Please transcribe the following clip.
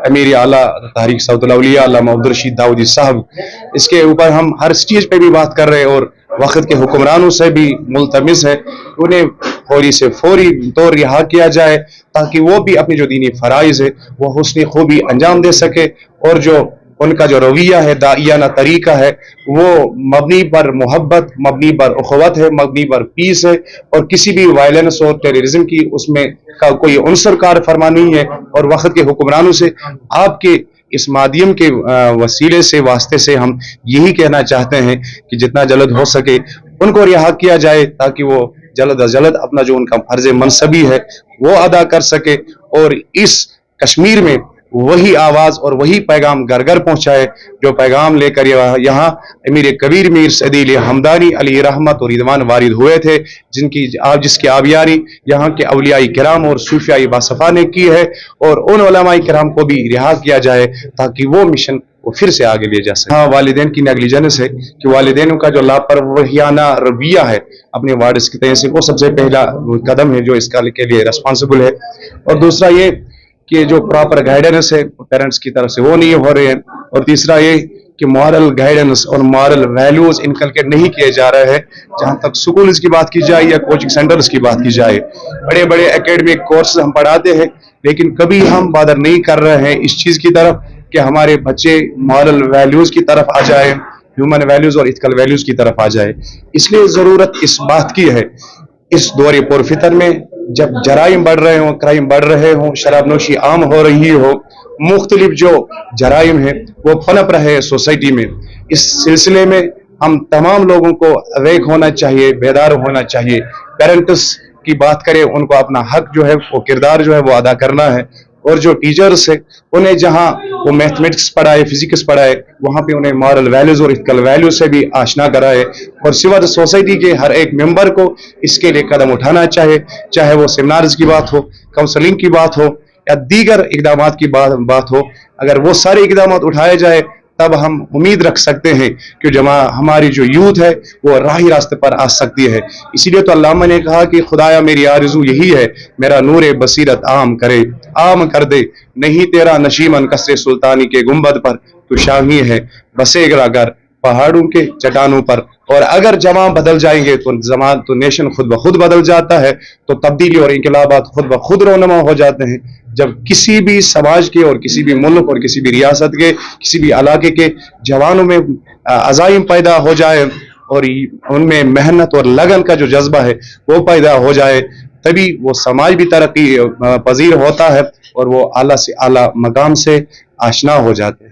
अमीर आला तहरीक सऊदुल औलिया अल्लामा अब्दुल रशीद दाऊदी साहब, इसके ऊपर हम हर स्टेज पे भी बात कर रहे हैं और वक्त के हुक्मरानों से भी मुल्तमिस है उन्हें फौरी से फौरी तौर रिहा किया जाए, ताकि वो भी अपनी जो दीनी फ़राइज़ है वो हुस्न खूबी अंजाम दे सके, और जो उनका जो रवैया है, दाइयाना तरीका है, वो मबनी पर मोहब्बत, मबनी पर उखवत है, मबनी पर पीस है, और किसी भी वायलेंस और टेररिज्म की उसमें का कोई उनसर कार फरमा नहीं है। और वक्त के हुक्मरानों से आपके इस माध्यम के वसीले से वास्ते से हम यही कहना चाहते हैं कि जितना जल्द हो सके उनको रिहा किया जाए, ताकि वो जल्द अज जल्द अपना जो उनका फर्ज मनसबी है वो अदा कर सके, और इस कश्मीर में वही आवाज और वही पैगाम घर घर पहुंचाए जो पैगाम लेकर यहाँ अमीर कबीर मीर सदील हमदानी अली रहमत और रिदवान वारिद हुए थे, जिसकी आबियारी यहाँ के अवलियाई किराम और सूफियाई बासफा ने की है, और उन उलमाई किराम को भी रिहा किया जाए ताकि वो मिशन वो फिर से आगे ले जा सके। हाँ, वालिदैन की नेग्लिजेंस है कि वालिदैन का जो लापरवाहियाना रवैया है अपने वारिस की तरह से, वो सबसे पहला कदम है जो इसका के लिए रिस्पॉन्सिबल है। और दूसरा ये कि जो प्रॉपर गाइडेंस है पेरेंट्स की तरफ से वो नहीं हो रहे हैं, और तीसरा ये कि मॉरल गाइडेंस और मॉरल वैल्यूज इनकलकेट नहीं किए जा रहे हैं। जहां तक स्कूल्स की बात की जाए या कोचिंग सेंटर्स की बात की जाए, बड़े बड़े एकेडमिक कोर्स हम पढ़ाते हैं, लेकिन कभी हम बादर नहीं कर रहे हैं इस चीज की तरफ कि हमारे बच्चे मॉरल वैल्यूज की तरफ आ जाए, ह्यूमन वैल्यूज और इथिकल वैल्यूज की तरफ आ जाए। इसलिए जरूरत इस बात की है, इस दौरे पुरफितर में जब जराइम बढ़ रहे हों, क्राइम बढ़ रहे हों, शराबनोशी आम हो रही हो, मुख्तलिफ जो जराइम है वो पनप रहे सोसाइटी में, इस सिलसिले में हम तमाम लोगों को अवेक होना चाहिए, बेदार होना चाहिए। पेरेंट्स की बात करें, उनको अपना हक जो है वो किरदार जो है वो अदा करना है, और जो टीचर्स है उन्हें जहां वो मैथमेटिक्स पढ़ाए, फिजिक्स पढ़ाए, वहां पे उन्हें मॉरल वैल्यूज और इथिकल वैल्यूज से भी आशना कराए, और सिवा सोसाइटी के हर एक मेंबर को इसके लिए कदम उठाना चाहे वो सेमिनार्स की बात हो, काउंसलिंग की बात हो या दीगर इकदामात की बात हो। अगर वो सारे इकदामात उठाए जाए तब हम उम्मीद रख सकते हैं कि हमारी जो यूथ है वो राही रास्ते पर आ सकती है। इसीलिए तो अल्लामा ने कहा कि खुदाया मेरी आरज़ू यही है, मेरा नूरे बसीरत आम कर दे, नहीं तेरा नशीमन कसरे सुल्तानी के गुंबद पर, तू शाही है बसेगा गर पहाड़ों के चट्टानों पर। और अगर जमा बदल जाएंगे तो नेशन खुद ब खुद बदल जाता है, तो तब्दीली और इंकलाबात खुद ब खुद रोनमा हो जाते हैं। जब किसी भी समाज के और किसी भी मुल्क और किसी भी रियासत के किसी भी इलाके के जवानों में अज़ाइम पैदा हो जाए और उनमें मेहनत और लगन का जो जज्बा है वो पैदा हो जाए, तभी वो समाज भी तरक्की पजीर होता है और वो आला से आला मकाम से आशना हो जाते हैं।